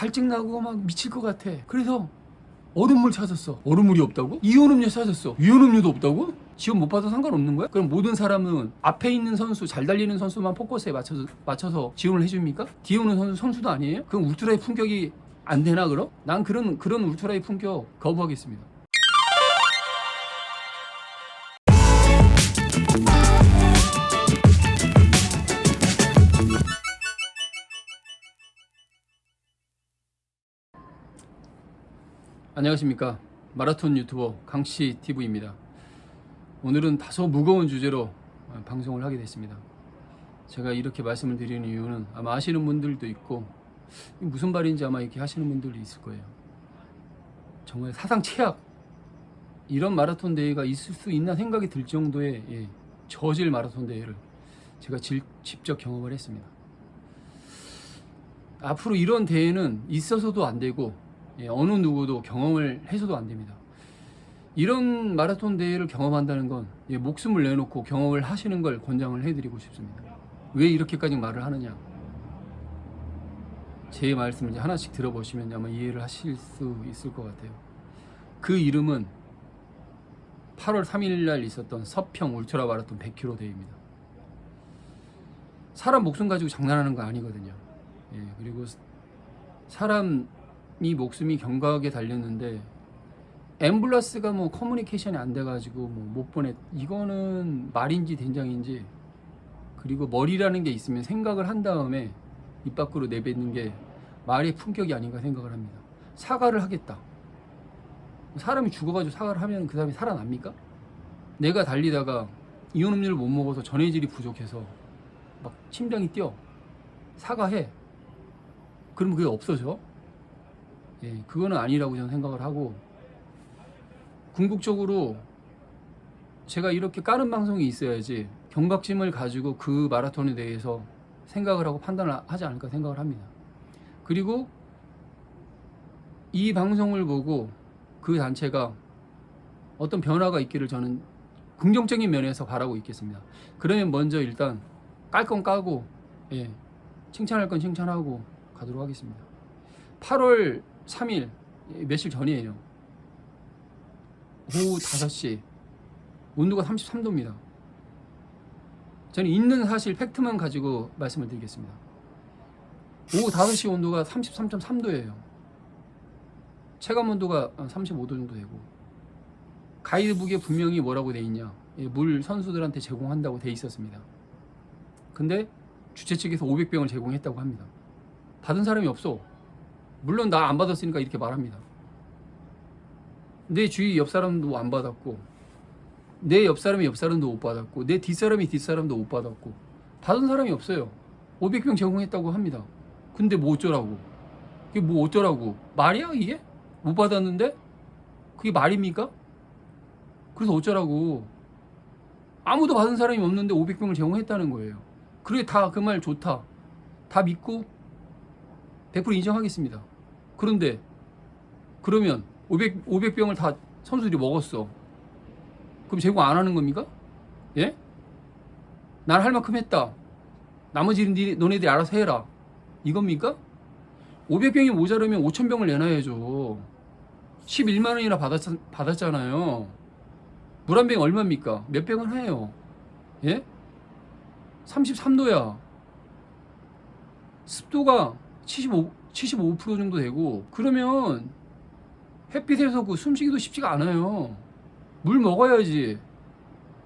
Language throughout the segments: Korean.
갈증 나고 막 미칠 것 같아. 그래서 얼음물 찾았어. 얼음물이 없다고? 이온음료 찾았어. 이온음료도 없다고? 지원 못 받아도 상관없는 거야? 그럼 모든 사람은 앞에 있는 선수, 잘 달리는 선수만 포커스에 맞춰서 지원을 해줍니까? 뒤에 오는 선수도 아니에요? 그럼 울트라의 품격이 안 되나 그럼? 난 그런 울트라의 품격 거부하겠습니다. 안녕하십니까, 마라톤 유튜버 강씨TV입니다. 오늘은 다소 무거운 주제로 방송을 하게 됐습니다. 제가 이렇게 말씀을 드리는 이유는 아마 아시는 분들도 있고 무슨 말인지 아마 이렇게 하시는 분들도 있을 거예요. 정말 사상 최악, 이런 마라톤 대회가 있을 수 있나 생각이 들 정도의 저질 마라톤 대회를 제가 직접 경험을 했습니다. 앞으로 이런 대회는 있어서도 안 되고 어느 누구도 경험을 해서도 안 됩니다. 이런 마라톤 대회를 경험한다는 건 목숨을 내놓고 경험을 하시는 걸 권장을 해드리고 싶습니다. 왜 이렇게까지 말을 하느냐? 제 말씀을 이제 하나씩 들어보시면 아마 이해를 하실 수 있을 것 같아요. 그 이름은 8월 3일 날 있었던 서평 울트라 마라톤 100km 대회입니다. 사람 목숨 가지고 장난하는 거 아니거든요. 그리고 사람이 목숨이 경과하게 달렸는데 앰뷸런스가 뭐 커뮤니케이션이 안 돼가지고 못 보내, 이거는 말인지 된장인지, 그리고 머리라는 게 있으면 생각을 한 다음에 입 밖으로 내뱉는 게 말의 품격이 아닌가 생각을 합니다. 사과를 하겠다. 사람이 죽어가지고 사과를 하면 그 사람이 살아납니까? 내가 달리다가 이온 음료를 못 먹어서 전해질이 부족해서 막 심장이 뛰어. 사과해. 그럼 그게 없어져? 그거는 아니라고 저는 생각을 하고, 궁극적으로 제가 이렇게 까는 방송이 있어야지 경각심을 가지고 그 마라톤에 대해서 생각을 하고 판단을 하지 않을까 생각을 합니다. 그리고 이 방송을 보고 그 단체가 어떤 변화가 있기를 저는 긍정적인 면에서 바라고 있겠습니다. 그러면 먼저 일단 깔 건 까고 칭찬할 건 칭찬하고 가도록 하겠습니다. 8월 3일 며칠 전이에요. 오후 5시 온도가 33도입니다. 저는 있는 사실 팩트만 가지고 말씀을 드리겠습니다. 오후 5시 온도가 33.3도예요. 체감 온도가 35도 정도 되고, 가이드북에 분명히 뭐라고 돼 있냐, 물 선수들한테 제공한다고 돼 있었습니다. 근데 주최 측에서 500병을 제공했다고 합니다. 받은 사람이 없어. 물론 나 안 받았으니까 이렇게 말합니다. 내 주위 옆 사람도 안 받았고, 내 옆 사람이 옆 사람도 못 받았고, 내 뒷사람이 뒷사람도 못 받았고, 받은 사람이 없어요. 500병 제공했다고 합니다. 근데 뭐 어쩌라고? 그게 뭐 어쩌라고? 말이야 이게? 못 받았는데? 그게 말입니까? 그래서 어쩌라고? 아무도 받은 사람이 없는데 500병을 제공했다는 거예요. 그래, 다 그 말 좋다, 다 믿고 100% 인정하겠습니다. 그런데 그러면 500병을 다 선수들이 먹었어. 그럼 제공 안 하는 겁니까? 예? 난 할 만큼 했다. 나머지는 너네들이 알아서 해라. 이겁니까? 500병이 모자르면 5000병을 내놔야죠. 11만 원이나 받았잖아요. 물 한 병 얼마입니까? 몇 병을 해요? 예? 33도야. 습도가 75% 정도 되고, 그러면 햇빛에서 그 숨쉬기도 쉽지가 않아요. 물 먹어야지.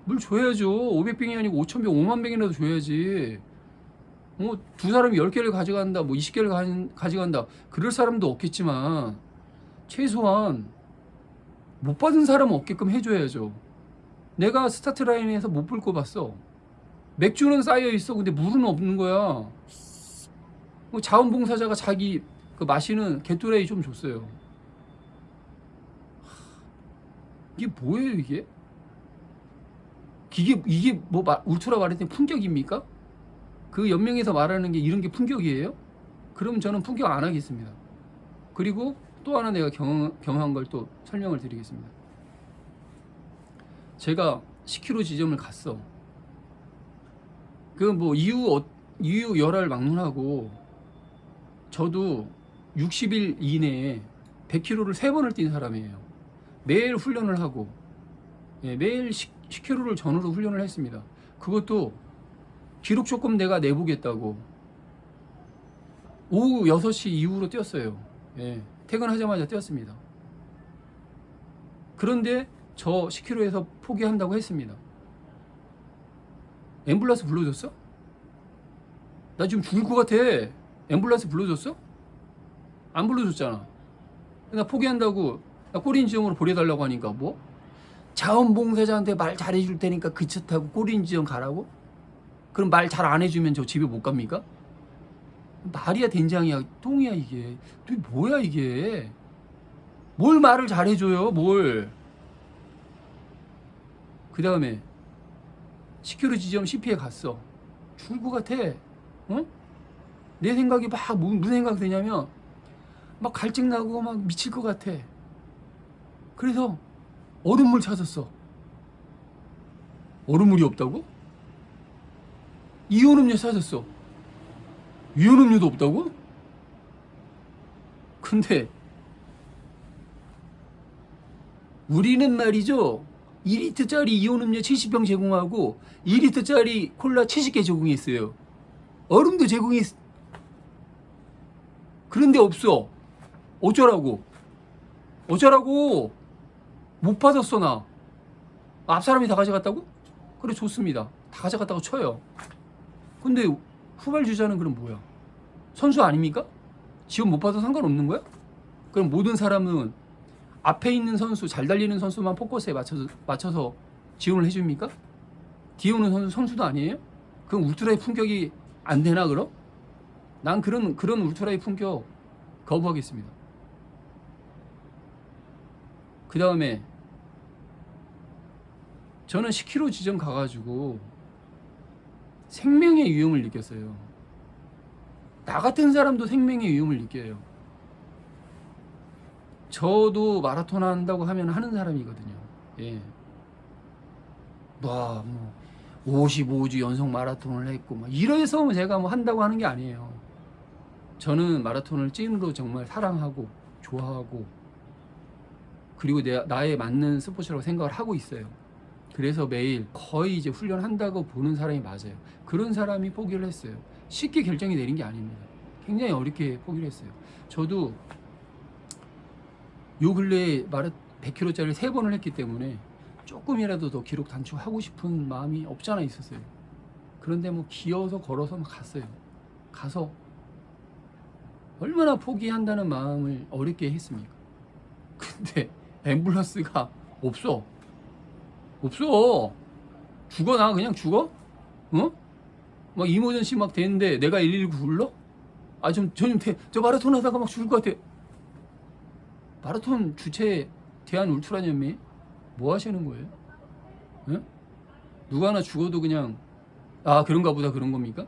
물 줘야죠. 500병이 아니고 5000병, 5만 병이라도 줘야지. 두 사람이 10개를 가져간다, 20개를 가져간다, 그럴 사람도 없겠지만 최소한 못 받은 사람은 없게끔 해줘야죠. 내가 스타트 라인에서 못 볼 거 봤어. 맥주는 쌓여 있어. 근데 물은 없는 거야. 자원봉사자가 자기 그 마시는 게토레이 좀 줬어요. 이게 뭐예요 이게? 이게 뭐 울트라 마라톤 품격입니까? 그 연맹에서 말하는 게 이런 게 품격이에요? 그럼 저는 품격 안 하겠습니다. 그리고 또 하나 내가 경험한 걸 또 설명을 드리겠습니다. 제가 10km 지점을 갔어. 그 뭐 이유 열할 막론하고, 저도 60일 이내에 100km를 3번을 뛴 사람이에요. 매일 훈련을 하고, 예, 매일 10km를 전후로 훈련을 했습니다. 그것도 기록 조금 내가 내보겠다고 오후 6시 이후로 뛰었어요. 예, 퇴근하자마자 뛰었습니다. 그런데 저 10km에서 포기한다고 했습니다. 앰뷸런스 불러줬어? 나 지금 죽을 것 같아. 앰뷸런스 불러줬어? 안 불러줬잖아. 나 포기한다고, 나 꼬린지점으로 보내달라고 하니까 뭐? 자원봉사자한테 말 잘해줄 테니까 그 차 타고 꼬린지점 가라고? 그럼 말 잘 안 해주면 저 집에 못 갑니까? 말이야 된장이야 똥이야 이게. 또 뭐야 이게. 뭘 말을 잘해줘요 뭘. 그 다음에 10km 지점 CP에 갔어. 죽을 것 같아. 어? 내 생각이 막 무슨 생각 드냐면 막 갈증 나고 막 미칠 것 같아. 그래서 얼음물 찾았어. 얼음물이 없다고? 이온음료 찾았어. 이온음료도 없다고? 근데 우리는 말이죠 2리터짜리 이온음료 70병 제공하고 2리터짜리 콜라 70개 제공했어요. 얼음도 제공했어. 그런데 없어. 어쩌라고? 어쩌라고? 못 받았어 나. 앞 사람이 다 가져갔다고? 그래 좋습니다. 다 가져갔다고 쳐요. 근데 후발주자는 그럼 뭐야? 선수 아닙니까? 지원 못 받아도 상관없는 거야? 그럼 모든 사람은 앞에 있는 선수, 잘 달리는 선수만 포커스에 맞춰서 지원을 해줍니까? 뒤에 오는 선수도 아니에요? 그럼 울트라의 품격이 안 되나 그럼? 난 그런 울트라의 품격 거부하겠습니다. 그 다음에 저는 10km 지점 가가지고 생명의 위험을 느꼈어요. 나 같은 사람도 생명의 위험을 느껴요. 저도 마라톤 한다고 하면 하는 사람이거든요. 예. 뭐 55주 연속 마라톤을 했고 막 이래서 제가 뭐 한다고 하는 게 아니에요. 저는 마라톤을 찐으로 정말 사랑하고 좋아하고 그리고 나에 맞는 스포츠라고 생각을 하고 있어요. 그래서 매일 거의 이제 훈련한다고 보는 사람이 맞아요. 그런 사람이 포기를 했어요. 쉽게 결정이 내린 게 아닙니다. 굉장히 어렵게 포기를 했어요. 저도 요 근래에 100km짜리 3번을 했기 때문에 조금이라도 더 기록 단축하고 싶은 마음이 없잖아 있었어요. 그런데 뭐 기어서 걸어서 막 갔어요. 가서 얼마나 포기한다는 마음을 어렵게 했습니까? 근데 앰뷸런스가 없어. 죽어. 나 그냥 죽어? 어? 막 이모전시 막 되는데 내가 119 불러? 아 저 마라톤 하다가 막 죽을 것 같아. 마라톤 주최 대한 울트라연맹 뭐 하시는 거예요? 예? 누가 하나 죽어도 그냥 그런가 보다 그런 겁니까?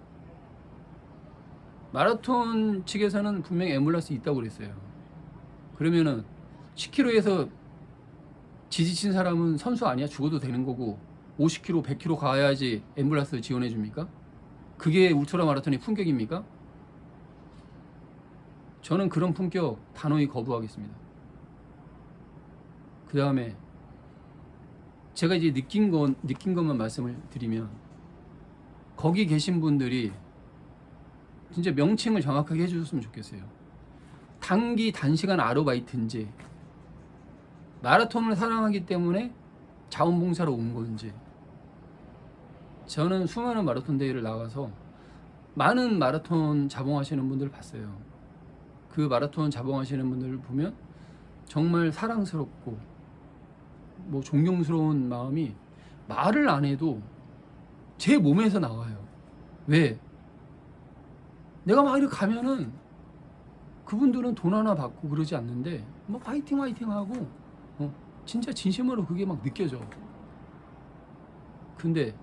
마라톤 측에서는 분명히 앰뷸런스 있다고 그랬어요. 그러면은 10km에서 지친 사람은 선수 아니야? 죽어도 되는 거고 50km, 100km 가야지 앰뷸런스 지원해 줍니까? 그게 울트라 마라톤의 품격입니까? 저는 그런 품격 단호히 거부하겠습니다. 그 다음에 제가 이제 느낀 것만 말씀을 드리면 거기 계신 분들이 진짜 명칭을 정확하게 해주셨으면 좋겠어요. 단시간 아르바이트인지 마라톤을 사랑하기 때문에 자원봉사로 온 건지. 저는 수많은 마라톤 대회를 나가서 많은 마라톤 자봉하시는 분들 봤어요. 그 마라톤 자봉하시는 분들을 보면 정말 사랑스럽고 뭐 존경스러운 마음이 말을 안 해도 제 몸에서 나와요. 왜? 내가 막 이렇게 가면은 그분들은 돈 하나 받고 그러지 않는데 막 화이팅 하고 진짜 진심으로 그게 막 느껴져. 근데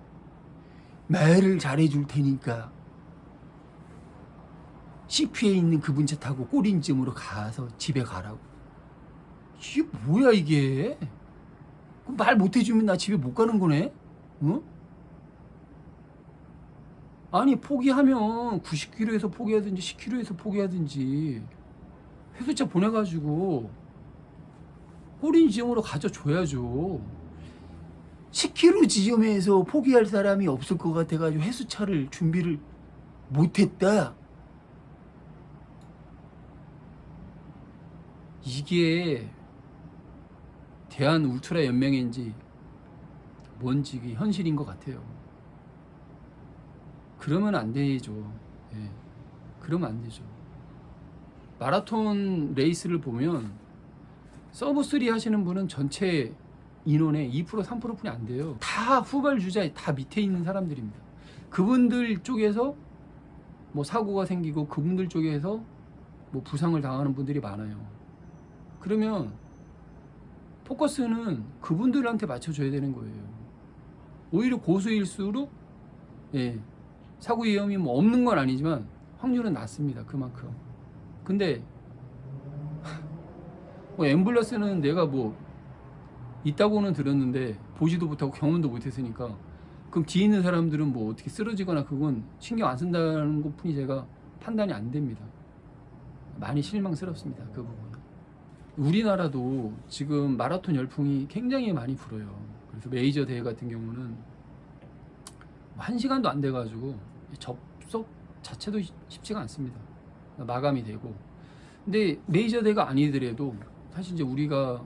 말을 잘해줄 테니까 CP에 있는 그분 차 타고 꼬린쯤으로 가서 집에 가라고. 이게 뭐야 이게? 말 못해주면 나 집에 못 가는 거네? 어? 아니 포기하면 90km에서 포기하든지 10km에서 포기하든지 회수차 보내가지고 호린 지점으로 가져줘야죠. 10km 지점에서 포기할 사람이 없을 것 같아가지고 회수차를 준비를 못했다. 이게 대한 울트라 연맹인지 뭔지 이게 현실인 것 같아요. 그러면 안 되죠. 예. 그러면 안 되죠. 마라톤 레이스를 보면 서브 3 하시는 분은 전체 인원의 2% 3%뿐이 안 돼요. 다 후발주자, 다 밑에 있는 사람들입니다. 그분들 쪽에서 뭐 사고가 생기고 그분들 쪽에서 뭐 부상을 당하는 분들이 많아요. 그러면 포커스는 그분들한테 맞춰줘야 되는 거예요. 오히려 고수일수록 예, 사고 위험이 뭐 없는 건 아니지만 확률은 낮습니다. 그만큼. 근데 뭐 앰뷸런스는 내가 뭐 있다고는 들었는데 보지도 못하고 경험도 못했으니까 그럼 뒤에 있는 사람들은 뭐 어떻게 쓰러지거나 그건 신경 안 쓴다는 것뿐이 제가 판단이 안 됩니다. 많이 실망스럽습니다. 그 부분은. 우리나라도 지금 마라톤 열풍이 굉장히 많이 불어요. 그래서 메이저 대회 같은 경우는 1시간도 안 돼가지고 접속 자체도 쉽지가 않습니다. 마감이 되고. 근데 메이저 대회가 아니더라도 사실 이제 우리가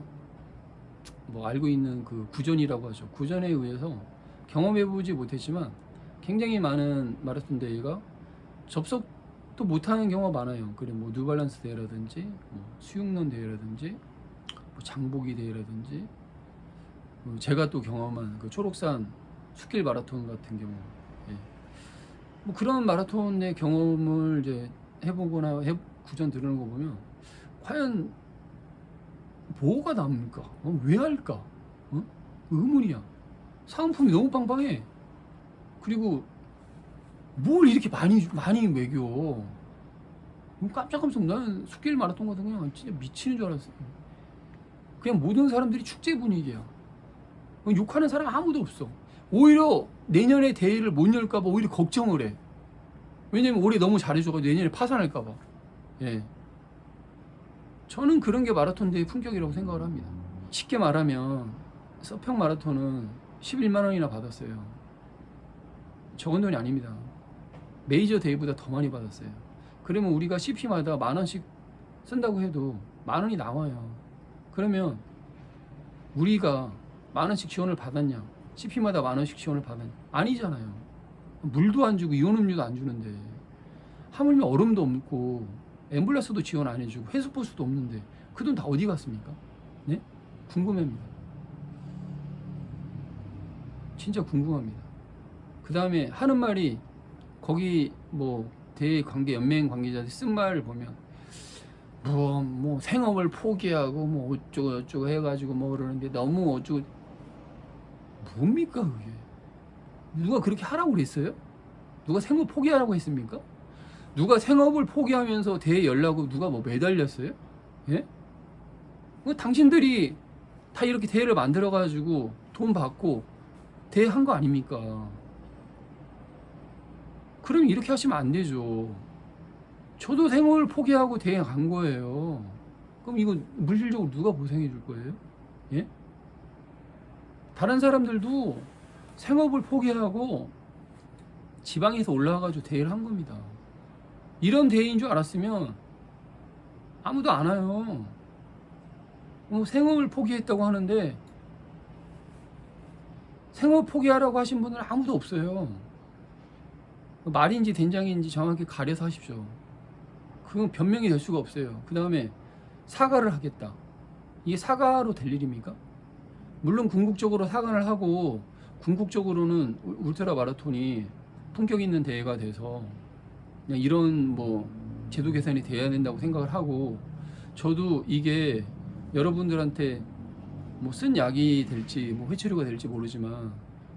뭐 알고 있는 그 구전이라고 하죠. 구전에 의해서 경험해보지 못했지만 굉장히 많은 마라톤 대회가 접속도 못하는 경우가 많아요. 그래 뭐 뉴발란스 대회라든지 뭐 수육론 대회라든지 뭐 장보기 대회라든지 제가 또 경험한 그 초록산 숲길 마라톤 같은 경우, 예. 뭐 그런 마라톤의 경험을 이제 해보거나 구전 들으는 거 보면 과연 뭐가 남을까? 왜 할까? 의문이야. 사은품이 너무 빵빵해. 그리고 뭘 이렇게 많이 매겨? 깜짝깜짝 나는 숲길 마라톤 같은 거 그냥 진짜 미치는 줄 알았어요. 그냥 모든 사람들이 축제 분위기야. 욕하는 사람 아무도 없어. 오히려 내년에 대회를 못 열까봐 오히려 걱정을 해. 왜냐면 올해 너무 잘해줘가지고 내년에 파산할까봐. 예. 저는 그런 게 마라톤 대회 품격이라고 생각을 합니다. 쉽게 말하면 서평 마라톤은 11만 원이나 받았어요. 적은 돈이 아닙니다. 메이저 대회보다 더 많이 받았어요. 그러면 우리가 CP마다 10,000원씩 쓴다고 해도 10,000원이 나와요. 그러면 우리가 10,000원씩 지원을 받았냐? CP마다 10,000원씩 지원을 받았냐? 아니잖아요. 물도 안 주고 이온음료도 안 주는데, 하물며 얼음도 없고 앰뷸런스도 지원 안 해주고 회수버스도 없는데 그 돈 다 어디 갔습니까? 네? 궁금합니다. 진짜 궁금합니다. 그 다음에 하는 말이 거기 뭐 대회 관계 연맹 관계자들 쓴 말을 보면 뭐 생업을 포기하고 뭐 어쩌고 저쩌고 해가지고 뭐 그러는데 너무 어쩌고 뭡니까 그게? 누가 그렇게 하라고 그랬어요? 누가 생업 포기하라고 했습니까? 누가 생업을 포기하면서 대회 열라고 누가 뭐 매달렸어요? 예? 뭐 당신들이 다 이렇게 대회를 만들어가지고 돈 받고 대회 한 거 아닙니까? 그럼 이렇게 하시면 안 되죠. 저도 생업을 포기하고 대회 간 거예요. 그럼 이거 물질적으로 누가 보상해 줄 거예요? 예? 다른 사람들도 생업을 포기하고 지방에서 올라와가지고 대회를 한 겁니다. 이런 대회인 줄 알았으면 아무도 안 와요. 생업을 포기했다고 하는데 생업 포기하라고 하신 분은 아무도 없어요. 말인지 된장인지 정확히 가려서 하십시오. 그건 변명이 될 수가 없어요. 그 다음에 사과를 하겠다. 이게 사과로 될 일입니까? 물론 궁극적으로 사과를 하고 궁극적으로는 울트라 마라톤이 품격 있는 대회가 돼서 그냥 이런 뭐 제도 개선이 돼야 된다고 생각을 하고, 저도 이게 여러분들한테 뭐 쓴 약이 될지 뭐 회초리가 될지 모르지만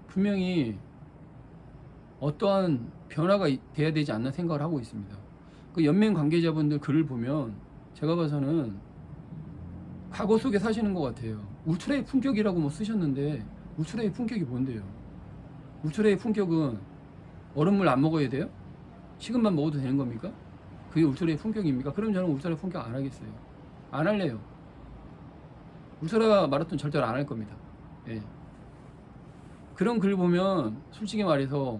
분명히 어떠한 변화가 돼야 되지 않나 생각을 하고 있습니다. 그 연맹 관계자분들 글을 보면 제가 봐서는 과거 속에 사시는 것 같아요. 울트라의 품격이라고 뭐 쓰셨는데 울트라의 품격이 뭔데요? 울트라의 품격은 얼음물 안 먹어야 돼요? 식은만 먹어도 되는 겁니까? 그게 울트라의 품격입니까? 그럼 저는 울트라의 품격 안 하겠어요. 안 할래요. 울트라 마라톤 절대로 안 할 겁니다. 예. 그런 글 보면 솔직히 말해서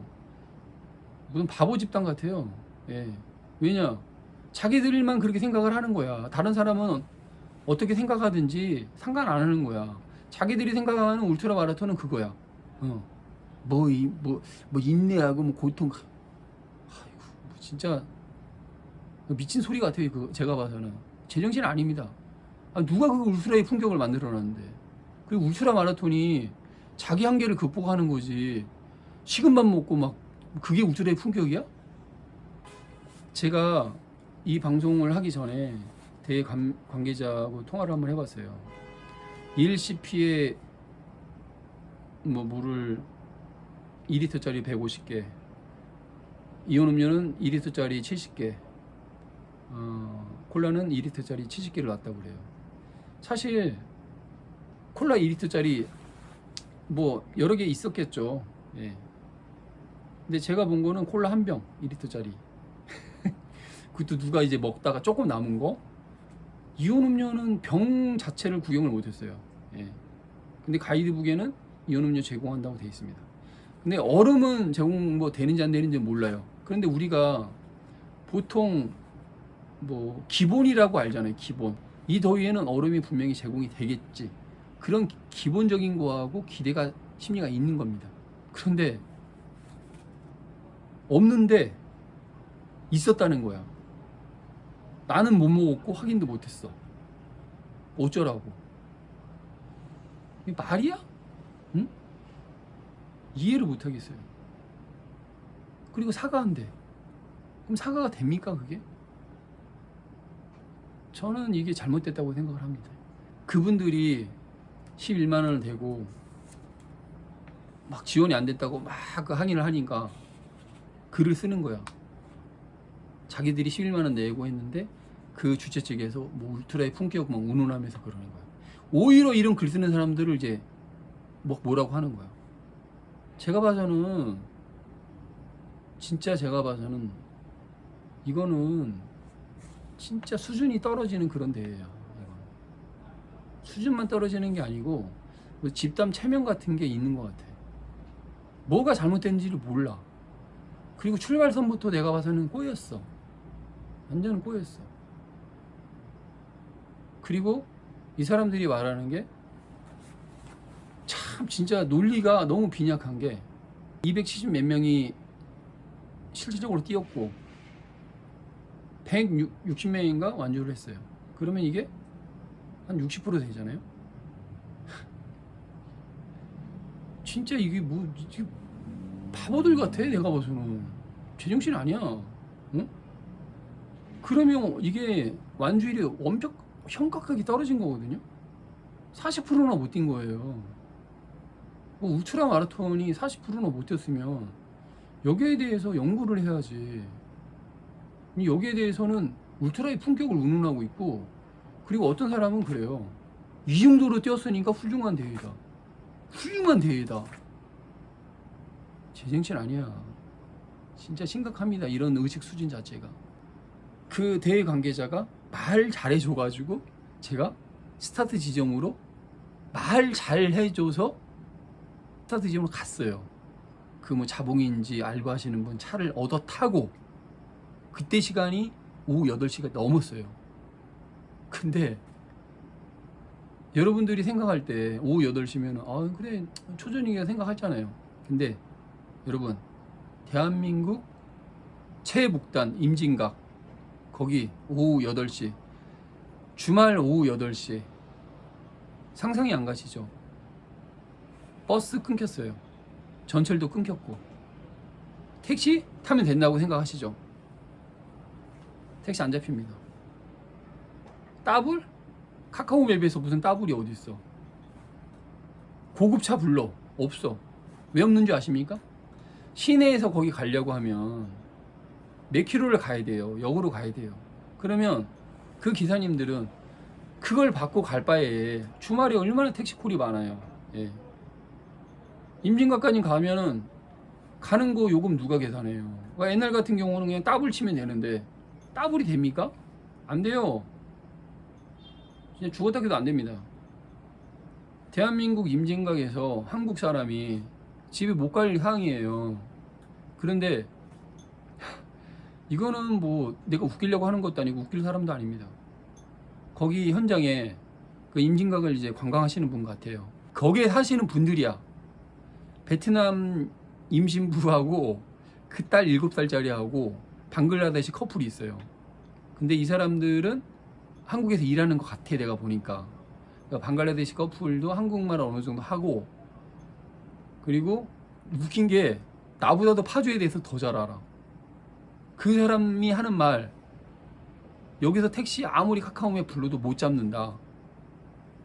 무슨 바보 집단 같아요. 예. 왜냐? 자기들만 그렇게 생각을 하는 거야. 다른 사람은 어떻게 생각하든지 상관 안 하는 거야. 자기들이 생각하는 울트라 마라톤은 그거야. 뭐 인내하고 뭐 고통. 아이고, 뭐 진짜 미친 소리 같아요. 그 제가 봐서는 제정신 아닙니다. 누가 그 울트라의 품격을 만들어놨는데? 그리고 울트라 마라톤이 자기 한계를 극복하는 거지. 식은밥 먹고 막 그게 울트라의 품격이야? 제가 이 방송을 하기 전에 대회 관계자하고 통화를 한번 해봤어요. ELCP에 뭐 물을 2리터짜리 150개, 이온 음료는 2리터짜리 70개, 콜라는 2리터짜리 70개를 놨다고 그래요. 사실 콜라 2리터짜리 뭐 여러 개 있었겠죠. 예. 근데 제가 본 거는 콜라 한 병 2리터짜리. 그것도 누가 이제 먹다가 조금 남은 거. 이온 음료는 병 자체를 구경을 못했어요. 예. 근데 가이드북에는 이온 음료 제공한다고 돼 있습니다. 근데 얼음은 제공 뭐 되는지 안 되는지 몰라요. 그런데 우리가 보통 뭐 기본이라고 알잖아요. 기본. 이 더위에는 얼음이 분명히 제공이 되겠지. 그런 기본적인 거하고 기대가 심리가 있는 겁니다. 그런데 없는데 있었다는 거야. 나는 못 먹었고 확인도 못했어. 어쩌라고? 이게 말이야? 응? 이해를 못하겠어요. 그리고 사과한대. 그럼 사과가 됩니까 그게? 저는 이게 잘못됐다고 생각을 합니다. 그분들이 11만 원을 대고 막 지원이 안 됐다고 막 그 항의를 하니까 글을 쓰는 거야. 자기들이 11만 원 내고 했는데 그 주최 측에서 뭐 울트라의 품격 막 운운하면서 그러는 거야. 오히려 이런 글 쓰는 사람들을 이제 뭐라고 하는 거야. 제가 봐서는 진짜 제가 봐서는 이거는 진짜 수준이 떨어지는 그런 대회야. 수준만 떨어지는 게 아니고 뭐 집단 체면 같은 게 있는 것 같아. 뭐가 잘못된지를 몰라. 그리고 출발선부터 내가 봐서는 꼬였어. 완전 꼬였어. 그리고 이 사람들이 말하는 게 참 진짜 논리가 너무 빈약한 게 270 몇 명이 실질적으로 뛰었고 160명인가 완주를 했어요. 그러면 이게 한 60% 되잖아요. 진짜 이게 뭐 바보들 같아. 내가 봐서는 제정신 아니야. 응? 그러면 이게 완주율이 엄청 현격하게 떨어진 거거든요. 40%나 못 뛴 거예요. 울트라 마라톤이 40%나 못 뛰었으면 여기에 대해서 연구를 해야지. 여기에 대해서는 울트라의 품격을 운운하고 있고, 그리고 어떤 사람은 그래요. 이 정도로 뛰었으니까 훌륭한 대회다. 훌륭한 대회다. 제정신 아니야. 진짜 심각합니다. 이런 의식 수준 자체가. 그 대회 관계자가 말 잘해줘가지고 제가 스타트 지점으로 말 잘해줘서 스타트 지점으로 갔어요. 그 뭐 자봉인지 알고 하시는 분 차를 얻어 타고 그때 시간이 오후 8시가 넘었어요. 근데 여러분들이 생각할 때 오후 8시면 아 그래 초저녁이라 생각하잖아요. 근데 여러분 대한민국 최북단 임진각 거기 오후 8시 주말 오후 8시 상상이 안 가시죠? 버스 끊겼어요. 전철도 끊겼고 택시 타면 된다고 생각하시죠? 택시 안 잡힙니다. 따블? 카카오맵에서 무슨 따블이 어디 있어? 고급차 불러. 없어. 왜 없는 줄 아십니까? 시내에서 거기 가려고 하면 몇 킬로를 가야 돼요. 역으로 가야 돼요. 그러면 그 기사님들은 그걸 받고 갈 바에 주말에 얼마나 택시콜이 많아요. 예. 임진각까지 가면은 가는 거 요금 누가 계산해요? 그러니까 옛날 같은 경우는 그냥 따블 치면 되는데 따블이 됩니까? 안 돼요. 그냥 죽었다 해도 안 됩니다. 대한민국 임진각에서 한국 사람이 집에 못 갈 상황이에요. 그런데 이거는 뭐 내가 웃기려고 하는 것도 아니고 웃길 사람도 아닙니다. 거기 현장에 그 임진각을 이제 관광하시는 분 같아요. 거기에 사시는 분들이야. 베트남 임신부하고 그 딸 7살짜리하고 방글라데시 커플이 있어요. 근데 이 사람들은 한국에서 일하는 것 같아, 내가 보니까. 그러니까 방글라데시 커플도 한국말을 어느 정도 하고, 그리고 웃긴 게 나보다도 파주에 대해서 더 잘 알아. 그 사람이 하는 말, 여기서 택시 아무리 카카오맵 불러도 못 잡는다.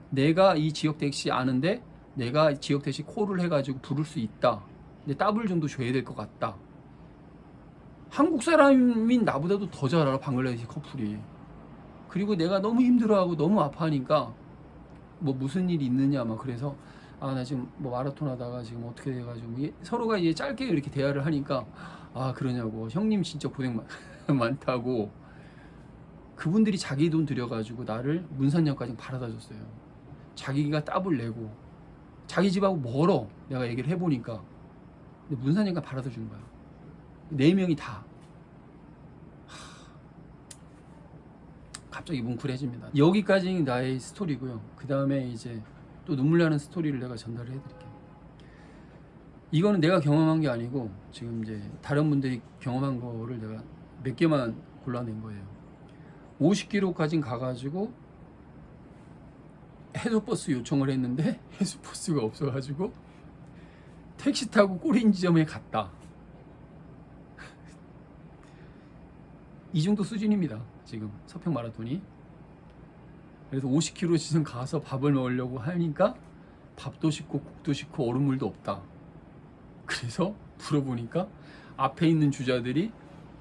내가 이 지역 택시 아는데 내가 지역 택시 콜을 해가지고 부를 수 있다. 근데 더블 정도 줘야 될 것 같다. 한국 사람인 나보다도 더 잘 알아, 방글라데시 커플이. 그리고 내가 너무 힘들어하고 너무 아파하니까 뭐 무슨 일이 있느냐 막 그래서 아 나 지금 뭐 마라톤 하다가 지금 어떻게 돼가지고 서로가 이제 짧게 이렇게 대화를 하니까 아 그러냐고, 형님 진짜 고생 많다고. 그분들이 자기 돈 들여가지고 나를 문산역까지 바라다 줬어요. 자기가 더블 내고 자기 집하고 멀어, 내가 얘기를 해보니까. 근데 문산역까지 바라다 준 거야. 4명이 다. 갑자기 뭉클해집니다. 여기까지 나의 스토리고요. 그 다음에 이제 또 눈물 나는 스토리를 내가 전달을 해드릴게요. 이거는 내가 경험한 게 아니고 지금 이제 다른 분들이 경험한 거를 내가 몇 개만 골라낸 거예요. 50km까지 가가지고 해수버스 요청을 했는데 해수버스가 없어가지고 택시 타고 꼬린 지점에 갔다. 이 정도 수준입니다, 지금 서평 마라톤이. 그래서 50km 지점 가서 밥을 먹으려고 하니까 밥도 식고 국도 식고 얼음물도 없다. 그래서 물어보니까 앞에 있는 주자들이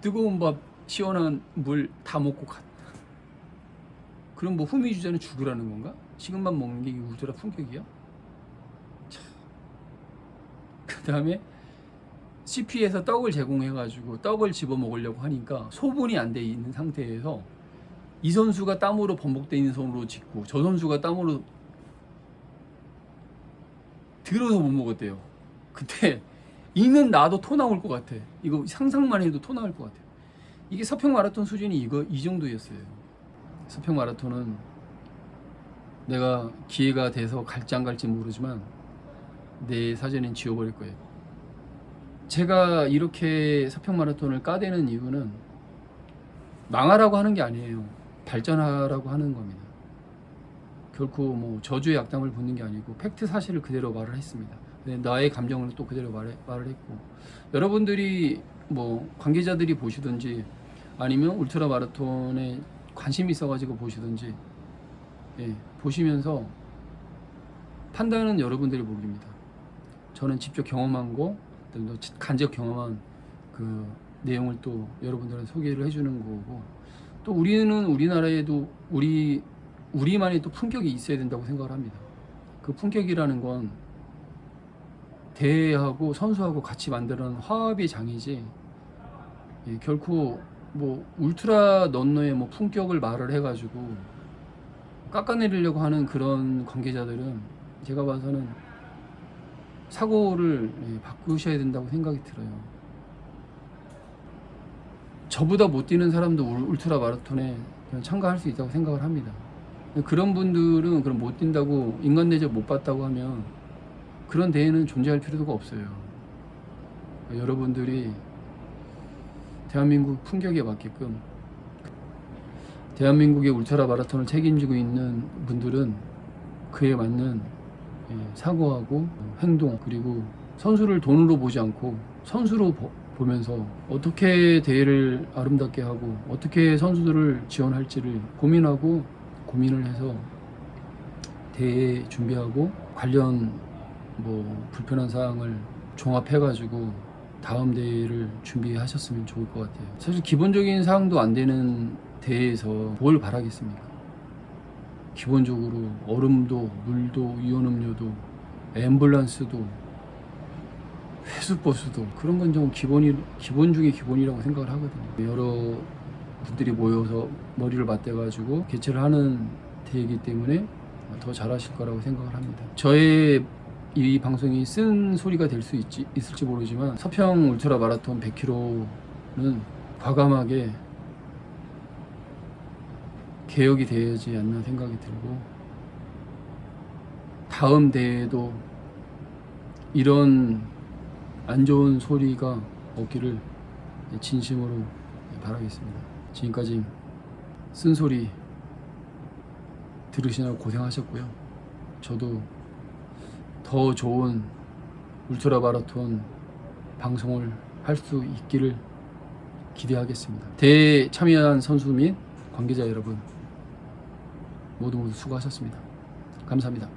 뜨거운 밥 시원한 물 다 먹고 갔다. 그럼 뭐 후미 주자는 죽으라는 건가? 식은밥 먹는 게 우주라 품격이야? 그 다음에 CP에서 떡을 제공해가지고 떡을 집어 먹으려고 하니까 소분이 안 돼 있는 상태에서 이 선수가 땀으로 범벅돼 있는 손으로 짚고 저 선수가 땀으로 들어서 못 먹었대요. 근데 이는 나도 토 나올 것 같아. 이거 상상만 해도 토 나올 것 같아. 이게 서평 마라톤 수준이 이 정도였어요. 서평 마라톤은 내가 기회가 돼서 갈지 안 갈지 모르지만 내 사전엔 지워버릴 거예요. 제가 이렇게 서평 마라톤을 까대는 이유는 망하라고 하는 게 아니에요. 발전하라고 하는 겁니다. 결코 뭐 저주의 악담을 붙는 게 아니고 팩트 사실을 그대로 말을 했습니다. 나의 감정을 또 그대로 말을 했고, 여러분들이 뭐 관계자들이 보시든지 아니면 울트라 마라톤에 관심이 있어가지고 보시든지, 예, 보시면서 판단은 여러분들이 모릅니다. 저는 직접 경험한 거, 또 간접 경험한 그 내용을 또 여러분들한테 소개를 해주는 거고, 또 우리는 우리나라에도 우리만의 또 품격이 있어야 된다고 생각을 합니다. 그 품격이라는 건 대회하고 선수하고 같이 만드는 화합의 장이지, 예, 결코 뭐 울트라 런너의 뭐 품격을 말을 해가지고 깎아내리려고 하는 그런 관계자들은 제가 봐서는 사고를, 예, 바꾸셔야 된다고 생각이 들어요. 저보다 못 뛰는 사람도 울트라 마라톤에 참가할 수 있다고 생각을 합니다. 그런 분들은 그럼 못 뛴다고 인간 대접 못 받다고 하면 그런 대회는 존재할 필요가 없어요. 여러분들이 대한민국 품격에 맞게끔 대한민국의 울트라 마라톤을 책임지고 있는 분들은 그에 맞는, 예, 사고하고 행동, 그리고 선수를 돈으로 보지 않고 선수로 보면서 어떻게 대회를 아름답게 하고 어떻게 선수들을 지원할지를 고민을 해서 대회 준비하고 관련 뭐 불편한 사항을 종합해가지고 다음 대회를 준비하셨으면 좋을 것 같아요. 사실 기본적인 사항도 안 되는 대회에서 뭘 바라겠습니까? 기본적으로 얼음도 물도 이온음료도 앰뷸런스도 회수버스도 그런 건 좀 기본 중에 기본이라고 생각을 하거든요. 여러 분들이 모여서 머리를 맞대가지고 개최를 하는 되기 때문에 더 잘하실 거라고 생각을 합니다. 저의 이 방송이 쓴 소리가 될 수 있을지 모르지만 서평 울트라 마라톤 100km는 과감하게 개혁이 되지 않나 생각이 들고, 다음 대회에도 이런 안 좋은 소리가 없기를 진심으로 바라겠습니다. 지금까지 쓴소리 들으시느라 고생하셨고요. 저도 더 좋은 울트라 마라톤 방송을 할 수 있기를 기대하겠습니다. 대회에 참여한 선수 및 관계자 여러분 모두 수고하셨습니다. 감사합니다.